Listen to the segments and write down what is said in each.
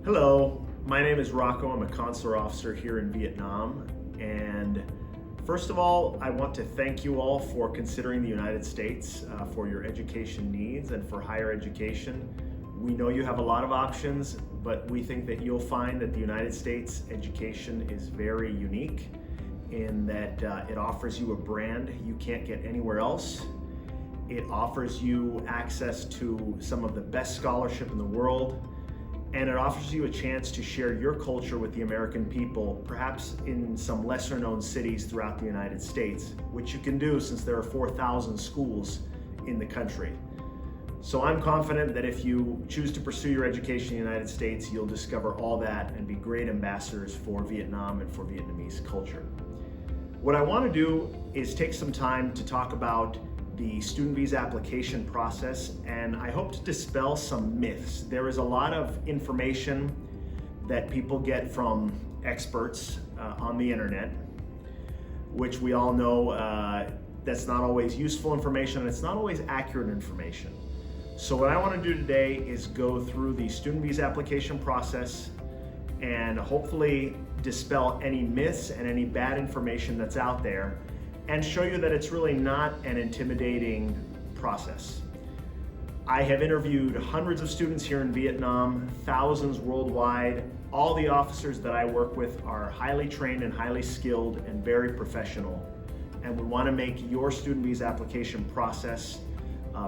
Hello, my name is Rocco. I'm a consular officer here in Vietnam. And first of all, I want to thank you all for considering the United States for your education needs and for higher education. We know you have a lot of options, but we think that you'll find that the United States education is very unique in that it offers you a brand you can't get anywhere else. It offers you access to some of the best scholarship in the world, and it offers you a chance to share your culture with the American people, perhaps in some lesser known cities throughout the United States, which you can do since there are 4,000 schools in the country. So I'm confident that if you choose to pursue your education in the United States, you'll discover all that and be great ambassadors for Vietnam and for Vietnamese culture. What I want to do is take some time to talk about the student visa application process, and I hope to dispel some myths. There is a lot of information that people get from experts on the internet, which we all know that's not always useful information and it's not always accurate information. So what I want to do today is go through the student visa application process and hopefully dispel any myths and any bad information that's out there and show you that it's really not an intimidating process. I have interviewed hundreds of students here in Vietnam, thousands worldwide. All the officers that I work with are highly trained and highly skilled and very professional. And we want to make your student visa application process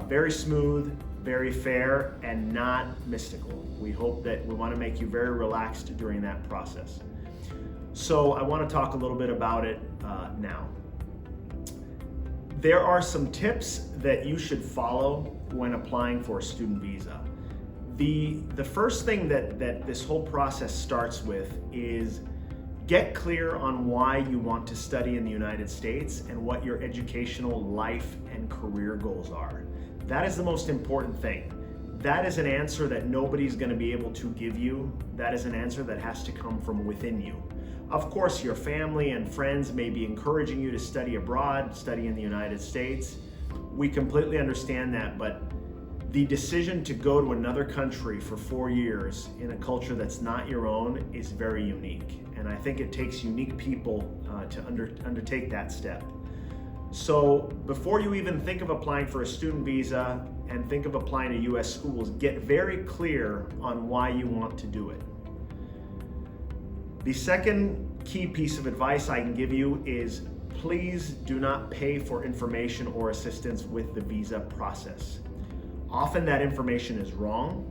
very smooth, very fair, and not mystical. We hope that we want to make you very relaxed during that process. So I want to talk a little bit about it now. There are some tips that you should follow when applying for a student visa. The first thing that this whole process starts with is get clear on why you want to study in the United States and what your educational life and career goals are. That is the most important thing. That is an answer that nobody's going to be able to give you. That is an answer that has to come from within you. Of course, your family and friends may be encouraging you to study abroad, study in the United States. We completely understand that, but the decision to go to another country for 4 years in a culture that's not your own is very unique. And I think it takes unique people to undertake that step. So before you even think of applying for a student visa and think of applying to US schools, get very clear on why you want to do it. The second key piece of advice I can give you is please do not pay for information or assistance with the visa process. Often that information is wrong,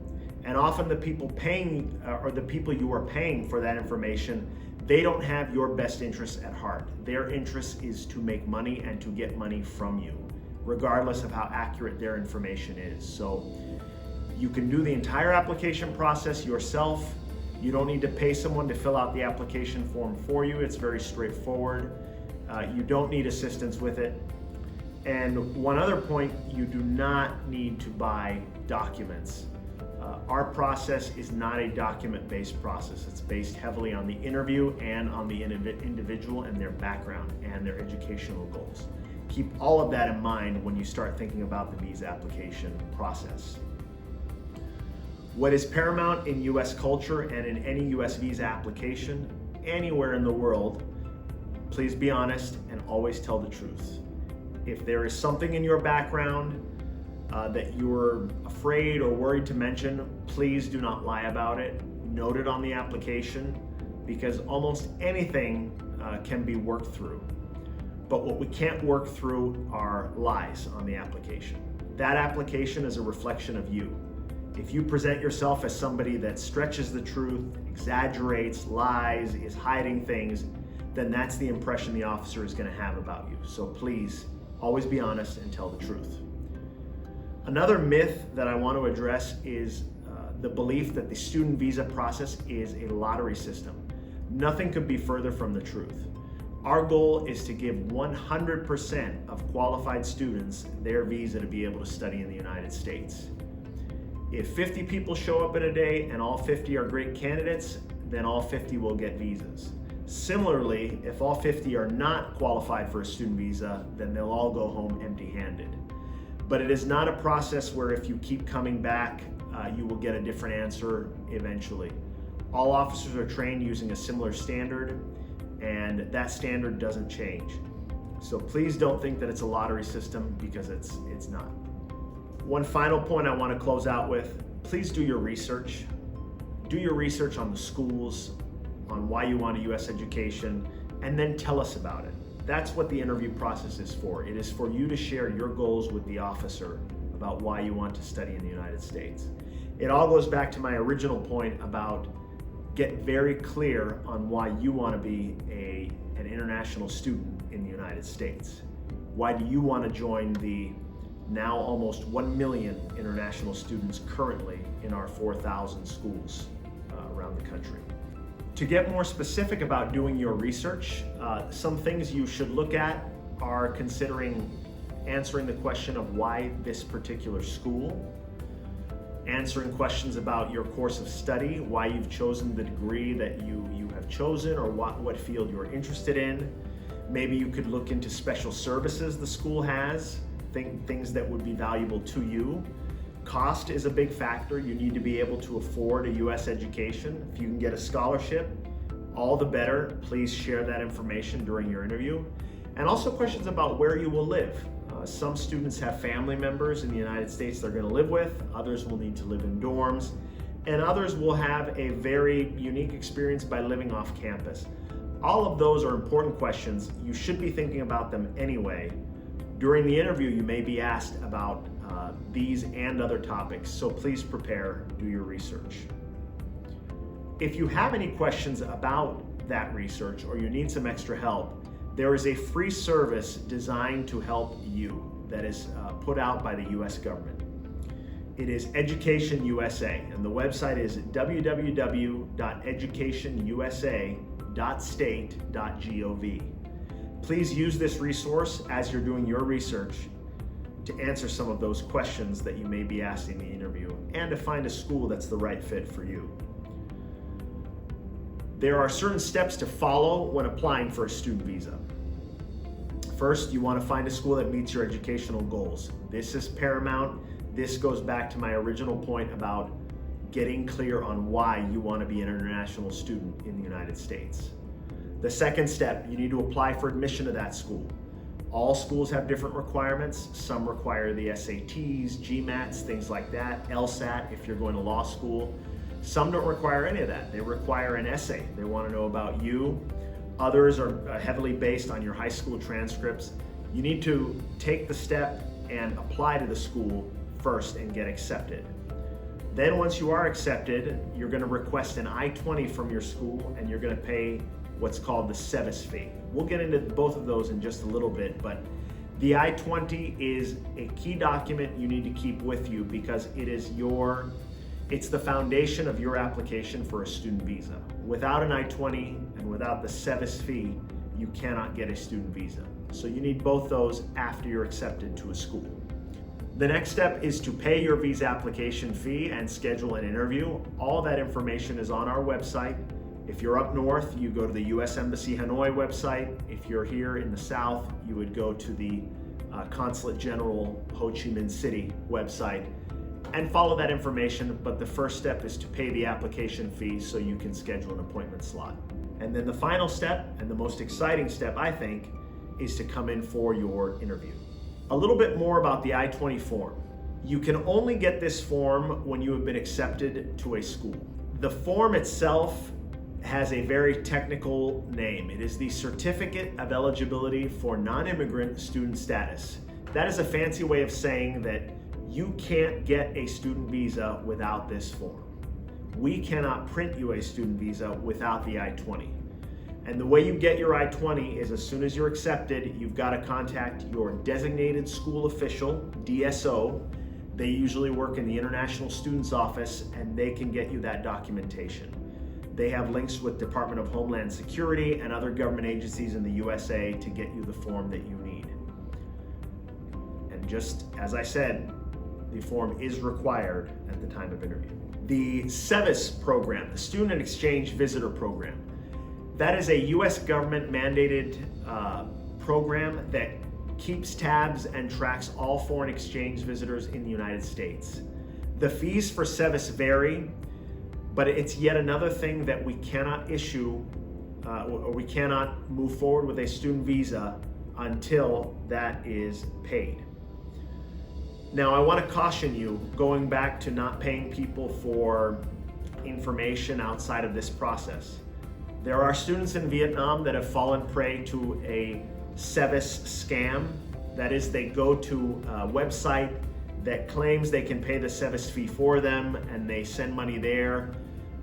and often the people paying or the people you are paying for that information, they don't have your best interests at heart. Their interest is to make money and to get money from you, regardless of how accurate their information is. So you can do the entire application process yourself. You don't need to pay someone to fill out the application form for you. It's very straightforward. You don't need assistance with it. And one other point, you do not need to buy documents. Our process is not a document-based process. It's based heavily on the interview and on the individual and their background and their educational goals. Keep all of that in mind when you start thinking about the visa application process. What is paramount in US culture and in any US visa application, anywhere in the world, please be honest and always tell the truth. If there is something in your background that you're afraid or worried to mention, please do not lie about it. Note it on the application, because almost anything can be worked through. But what we can't work through are lies on the application. That application is a reflection of you. If you present yourself as somebody that stretches the truth, exaggerates, lies, is hiding things, then that's the impression the officer is going to have about you. So please, always be honest and tell the truth. Another myth that I want to address is the belief that the student visa process is a lottery system. Nothing could be further from the truth. Our goal is to give 100% of qualified students their visa to be able to study in the United States. If 50 people show up in a day and all 50 are great candidates, then all 50 will get visas. Similarly, if all 50 are not qualified for a student visa, then they'll all go home empty-handed. But it is not a process where if you keep coming back, you will get a different answer eventually. All officers are trained using a similar standard, and that standard doesn't change. So please don't think that it's a lottery system, because it's not. One final point I want to close out with: please do your research. Do your research on the schools, on why you want a U.S. education, and then tell us about it. That's what the interview process is for. It is for you to share your goals with the officer about why you want to study in the United States. It all goes back to my original point about get very clear on why you want to be an international student in the United States. Why do you want to join the now almost 1 million international students currently in our 4,000 schools around the country? To get more specific about doing your research, some things you should look at are considering answering the question of why this particular school, answering questions about your course of study, why you've chosen the degree that you have chosen, or what field you're interested in. Maybe you could look into special services the school has, things that would be valuable to you. Cost is a big factor. You need to be able to afford a U.S. education. If you can get a scholarship, all the better. Please share that information during your interview. And also questions about where you will live. Some students have family members in the United States they're going to live with. Others will need to live in dorms. And others will have a very unique experience by living off campus. All of those are important questions. You should be thinking about them anyway. During the interview, you may be asked about these and other topics, so please prepare, do your research. If you have any questions about that research or you need some extra help, there is a free service designed to help you that is put out by the U.S. government. It is EducationUSA, and the website is www.educationusa.state.gov. Please use this resource as you're doing your research to answer some of those questions that you may be asked in the interview, and to find a school that's the right fit for you. There are certain steps to follow when applying for a student visa. First, you want to find a school that meets your educational goals. This is paramount. This goes back to my original point about getting clear on why you want to be an international student in the United States. The second step, you need to apply for admission to that school. All schools have different requirements. Some require the SATs, GMATs, things like that, LSAT if you're going to law school. Some don't require any of that. They require an essay. They want to know about you. Others are heavily based on your high school transcripts. You need to take the step and apply to the school first and get accepted. Then once you are accepted, you're going to request an I-20 from your school, and you're going to pay what's called the SEVIS fee. We'll get into both of those in just a little bit, but the I-20 is a key document you need to keep with you because it's the foundation of your application for a student visa. Without an I-20 and without the SEVIS fee, you cannot get a student visa. So you need both those after you're accepted to a school. The next step is to pay your visa application fee and schedule an interview. All that information is on our website. If you're up north, you go to the U.S. Embassy Hanoi website. If you're here in the south, you would go to the Consulate General Ho Chi Minh City website and follow that information. But the first step is to pay the application fee so you can schedule an appointment slot. And then the final step, and the most exciting step, I think, is to come in for your interview. A little bit more about the I-20 form. You can only get this form when you have been accepted to a school. The form itself has a very technical name. It is the Certificate of Eligibility for Non-Immigrant Student Status. That is a fancy way of saying that you can't get a student visa without this form. We cannot print you a student visa without the I-20. And the way you get your I-20 is as soon as you're accepted, you've got to contact your designated school official, DSO. They usually work in the International Students Office, and they can get you that documentation. They have links with Department of Homeland Security and other government agencies in the USA to get you the form that you need. And just as I said, the form is required at the time of interview. The SEVIS program, the Student Exchange Visitor Program, that is a U.S. government mandated program that keeps tabs and tracks all foreign exchange visitors in the United States. The fees for SEVIS vary. But it's yet another thing that we cannot issue or we cannot move forward with a student visa until that is paid. Now, I want to caution you, going back to not paying people for information outside of this process. There are students in Vietnam that have fallen prey to a SEVIS scam. That is, they go to a website that claims they can pay the SEVIS fee for them, and they send money there,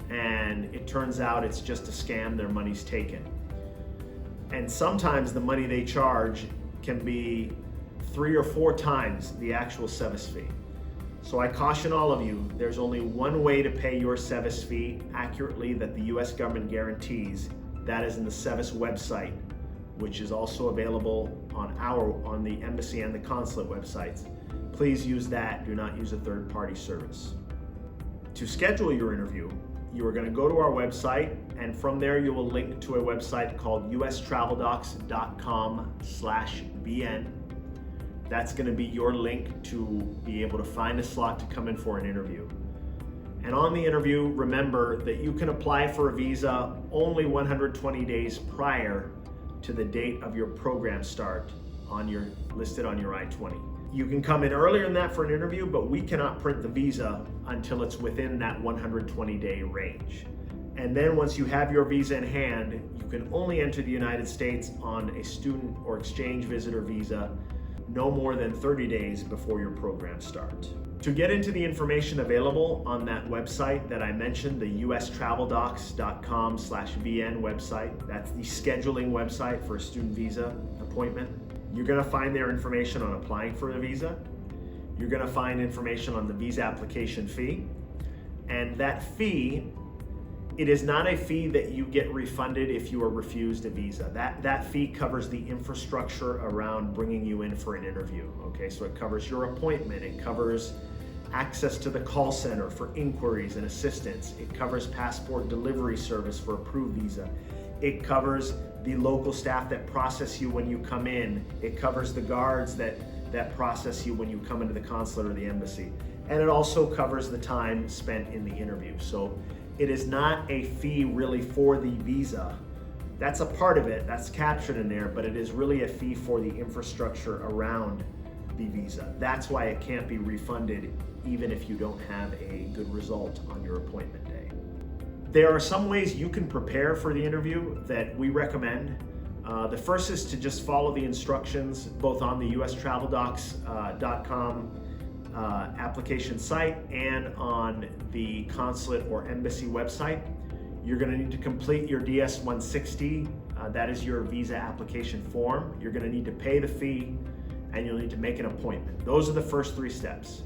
and it turns out it's just a scam, their money's taken. And sometimes the money they charge can be 3 or 4 times the actual SEVIS fee. So I caution all of you, there's only one way to pay your SEVIS fee accurately that the US government guarantees. That is in the SEVIS website, which is also available on the embassy and the consulate websites. Please use that, do not use a third-party service. To schedule your interview, you are going to go to our website, and from there you will link to a website called ustraveldocs.com/BN. That's going to be your link to be able to find a slot to come in for an interview. And on the interview, remember that you can apply for a visa only 120 days prior to the date of your program start listed on your I-20. You can come in earlier than that for an interview, but we cannot print the visa until it's within that 120-day range. And then once you have your visa in hand, you can only enter the United States on a student or exchange visitor visa no more than 30 days before your program starts. To get into the information available on that website that I mentioned, the ustraveldocs.com/VN website, that's the scheduling website for a student visa appointment. You're going to find their information on applying for the visa. You're going to find information on the visa application fee. And that fee, it is not a fee that you get refunded if you are refused a visa. That fee covers the infrastructure around bringing you in for an interview. Okay, so it covers your appointment, it covers access to the call center for inquiries and assistance, it covers passport delivery service for approved visa, it covers the local staff that process you when you come in, it covers the guards that process you when you come into the consulate or the embassy, and it also covers the time spent in the interview. So it is not a fee really for the visa. That's a part of it, that's captured in there, but it is really a fee for the infrastructure around the visa. That's why it can't be refunded even if you don't have a good result on your appointment day. There are some ways you can prepare for the interview that we recommend. The first is to just follow the instructions both on the ustraveldocs.com application site and on the consulate or embassy website. You're going to need to complete your DS-160. That is your visa application form. You're going to need to pay the fee, and you'll need to make an appointment. Those are the first 3 steps.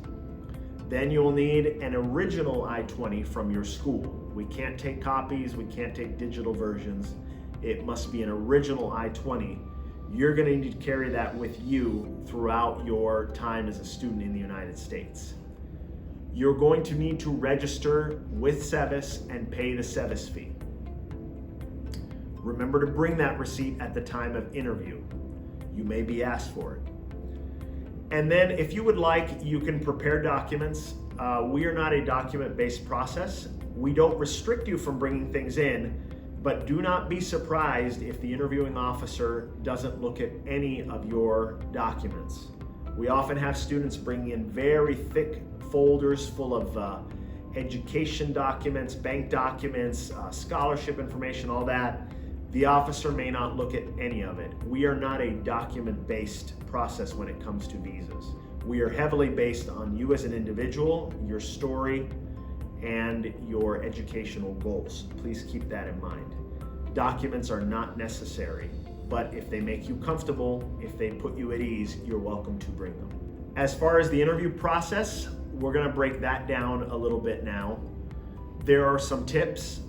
Then you'll need an original I-20 from your school. We can't take copies, we can't take digital versions. It must be an original I-20. You're going to need to carry that with you throughout your time as a student in the United States. You're going to need to register with SEVIS and pay the SEVIS fee. Remember to bring that receipt at the time of interview. You may be asked for it. And then if you would like, you can prepare documents. We are not a document-based process. We don't restrict you from bringing things in, but do not be surprised if the interviewing officer doesn't look at any of your documents. We often have students bring in very thick folders full of education documents, bank documents, scholarship information, all that. The officer may not look at any of it. We are not a document-based process when it comes to visas. We are heavily based on you as an individual, your story, and your educational goals. Please keep that in mind. Documents are not necessary, but if they make you comfortable, if they put you at ease, you're welcome to bring them. As far as the interview process, we're going to break that down a little bit now. There are some tips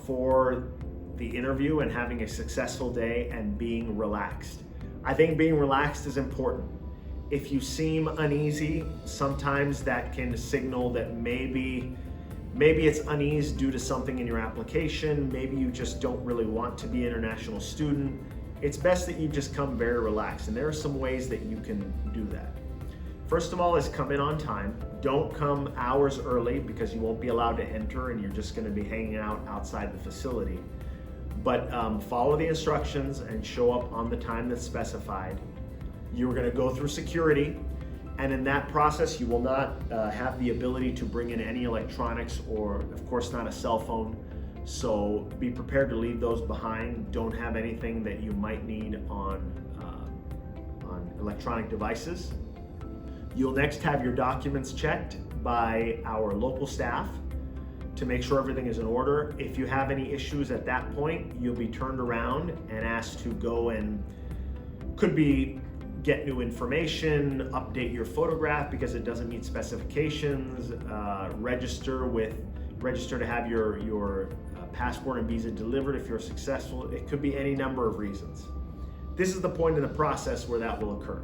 for the interview and having a successful day and being relaxed. I think being relaxed is important. If you seem uneasy, sometimes that can signal that maybe it's unease due to something in your application. Maybe you just don't really want to be an international student. It's best that you just come very relaxed, and there are some ways that you can do that. First of all is come in on time. Don't come hours early because you won't be allowed to enter and you're just going to be hanging out outside the facility. But follow the instructions and show up on the time that's specified. You're going to go through security, and in that process you will not have the ability to bring in any electronics or of course not a cell phone. So be prepared to leave those behind. Don't have anything that you might need on electronic devices. You'll next have your documents checked by our local staff to make sure everything is in order. If you have any issues at that point, you'll be turned around and asked to go and could be get new information, update your photograph because it doesn't meet specifications, register to have your passport and visa delivered if you're successful. It could be any number of reasons. This is the point in the process where that will occur.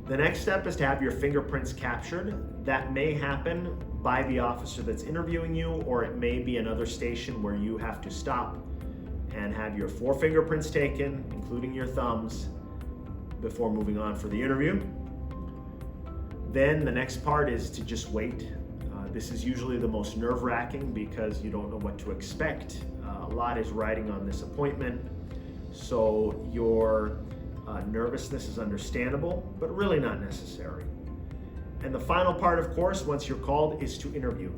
The next step is to have your fingerprints captured. That may happen by the officer that's interviewing you, or it may be another station where you have to stop and have your 4 fingerprints taken, including your thumbs, before moving on for the interview. Then the next part is to just wait. This is usually the most nerve-wracking because you don't know what to expect. A lot is riding on this appointment. So your nervousness is understandable, but really not necessary. And the final part, of course, once you're called, is to interview.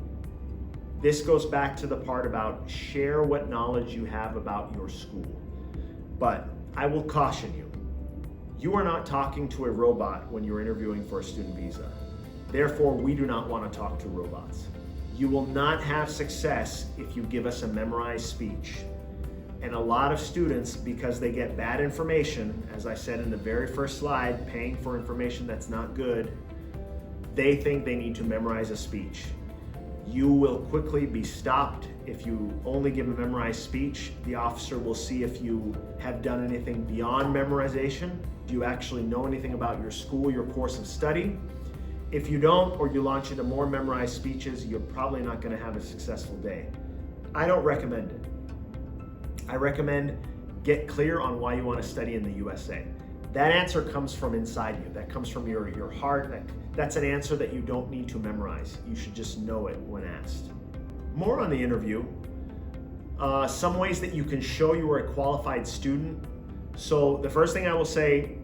This goes back to the part about share what knowledge you have about your school. But I will caution you, you are not talking to a robot when you're interviewing for a student visa. Therefore, we do not want to talk to robots. You will not have success if you give us a memorized speech. And a lot of students, because they get bad information, as I said in the very first slide, paying for information that's not good, they think they need to memorize a speech. You will quickly be stopped if you only give a memorized speech. The officer will see if you have done anything beyond memorization. Do you actually know anything about your school, your course of study? If you don't, or you launch into more memorized speeches, you're probably not going to have a successful day. I don't recommend it. I recommend get clear on why you want to study in the USA. That answer comes from inside you. That comes from your heart. That's an answer that you don't need to memorize. You should just know it when asked. More on the interview. Some ways that you can show you are a qualified student. So the first thing I will say,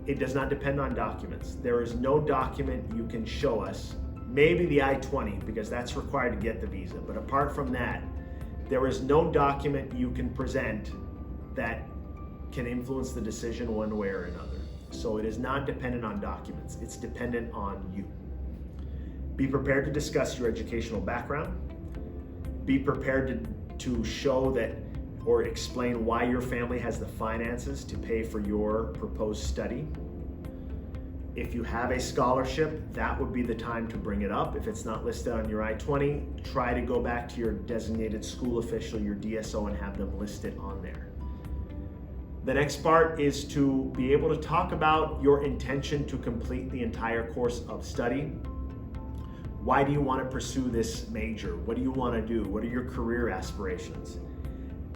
it does not depend on documents. There is no document you can show us. Maybe the I-20 because that's required to get the visa. But apart from that, there is no document you can present that can influence the decision one way or another. So it is not dependent on documents. It's dependent on you. Be prepared to discuss your educational background. Be prepared to show that or explain why your family has the finances to pay for your proposed study. If you have a scholarship, that would be the time to bring it up. If it's not listed on your I-20, try to go back to your designated school official, your DSO, and have them listed on there. The next part is to be able to talk about your intention to complete the entire course of study. Why do you want to pursue this major? What do you want to do? What are your career aspirations?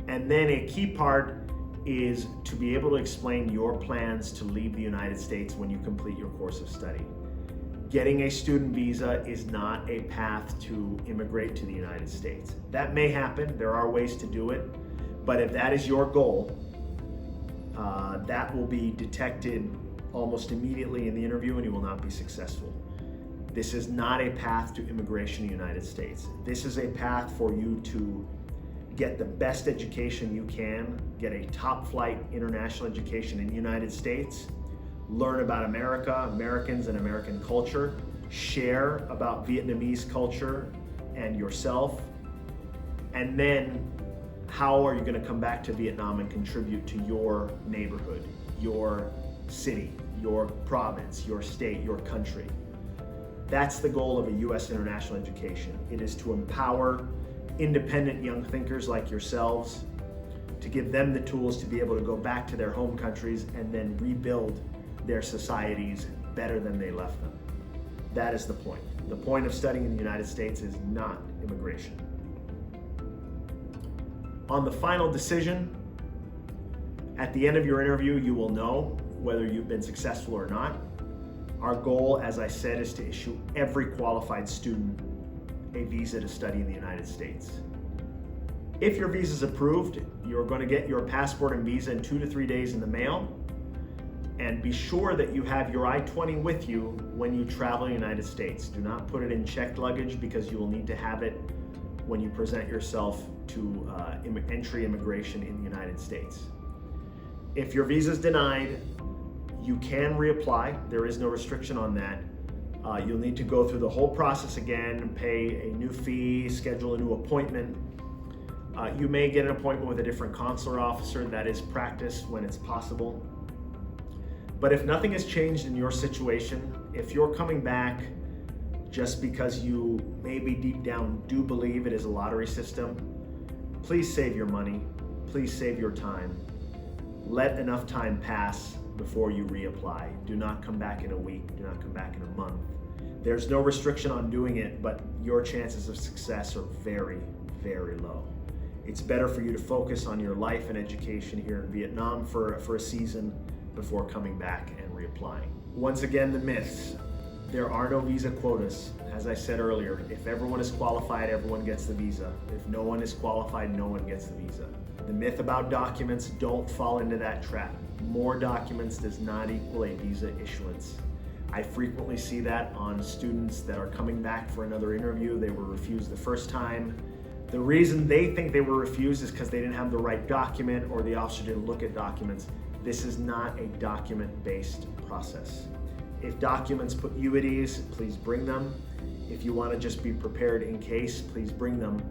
And then a key part is to be able to explain your plans to leave the United States when you complete your course of study. Getting a student visa is not a path to immigrate to the United States. That may happen, there are ways to do it, but if that is your goal, that will be detected almost immediately in the interview and you will not be successful. This is not a path to immigration in the United States. This is a path for you to get the best education you can, get a top flight international education in the United States, learn about America, Americans and American culture, share about Vietnamese culture and yourself, and then how are you going to come back to Vietnam and contribute to your neighborhood, your city, your province, your state, your country. That's the goal of a U.S. international education. It is to empower independent young thinkers like yourselves, to give them the tools to be able to go back to their home countries and then rebuild their societies better than they left them. That is the point. The point of studying in the United States is not immigration. On the final decision, at the end of your interview, you will know whether you've been successful or not. Our goal, as I said, is to issue every qualified student a visa to study in the United States. If your visa is approved, you're going to get your passport and visa in 2 to 3 days in the mail. And be sure that you have your I-20 with you when you travel in the United States. Do not put it in checked luggage because you will need to have it when you present yourself to entry immigration in the United States. If your visa is denied, you can reapply. There is no restriction on that. You'll need to go through the whole process again, pay a new fee, schedule a new appointment. You may get an appointment with a different consular officer. That is practice when it's possible. But if nothing has changed in your situation, if you're coming back just because you maybe deep down do believe it is a lottery system, please save your money, please save your time. Let enough time pass before you reapply. Do not come back in a week, do not come back in a month. There's no restriction on doing it, but your chances of success are very, very low. It's better for you to focus on your life and education here in Vietnam for a season before coming back and reapplying. Once again, the myths. There are no visa quotas. As I said earlier, if everyone is qualified, everyone gets the visa. If no one is qualified, no one gets the visa. The myth about documents, don't fall into that trap. More documents does not equal a visa issuance. I frequently see that on students that are coming back for another interview. They were refused the first time. The reason they think they were refused is because they didn't have the right document or the officer didn't look at documents. This is not a document-based process. If documents put you at ease, please bring them. If you want to just be prepared in case, please bring them.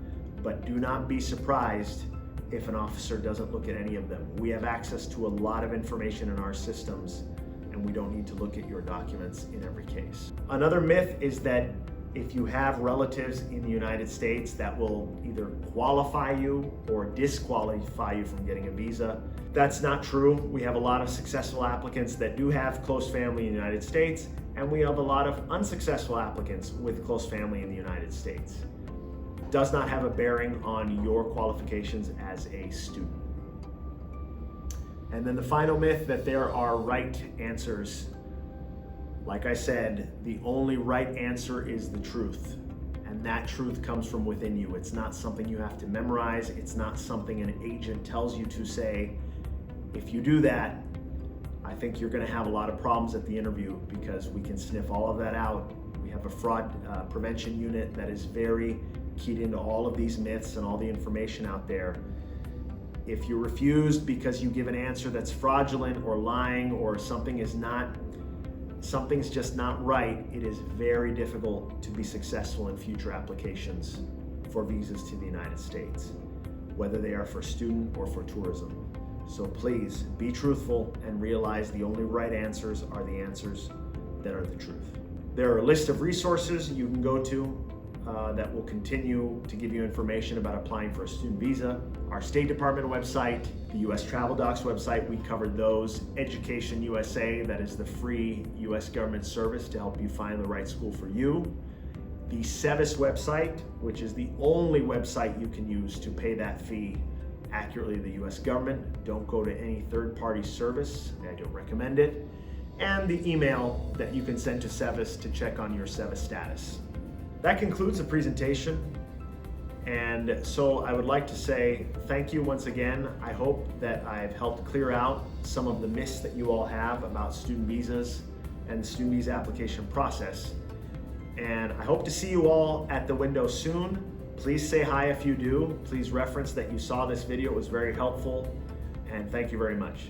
But do not be surprised if an officer doesn't look at any of them. We have access to a lot of information in our systems, and we don't need to look at your documents in every case. Another myth is that if you have relatives in the United States, that will either qualify you or disqualify you from getting a visa. That's not true. We have a lot of successful applicants that do have close family in the United States, and we have a lot of unsuccessful applicants with close family in the United States. It does not have a bearing on your qualifications as a student. And then the final myth that there are right answers. Like I said, the only right answer is the truth, and that truth comes from within you. It's not something you have to memorize. It's not something an agent tells you to say. If you do that, I think you're going to have a lot of problems at the interview because we can sniff all of that out. We have a fraud prevention unit that is very keyed into all of these myths and all the information out there. If you're refused because you give an answer that's fraudulent or lying or something's just not right, it is very difficult to be successful in future applications for visas to the United States, whether they are for student or for tourism. So please be truthful and realize the only right answers are the answers that are the truth. There are a list of resources you can go to that will continue to give you information about applying for a student visa. Our State Department website, the US Travel Docs website, we covered those. EducationUSA, that is the free US government service to help you find the right school for you. The SEVIS website, which is the only website you can use to pay that fee accurately to the US government. Don't go to any third-party service. I don't recommend it. And the email that you can send to SEVIS to check on your SEVIS status. That concludes the presentation. And so I would like to say thank you once again. I hope that I've helped clear out some of the myths that you all have about student visas and the student visa application process. And I hope to see you all at the window soon. Please say hi if you do. Please reference that you saw this video. It was very helpful. And thank you very much.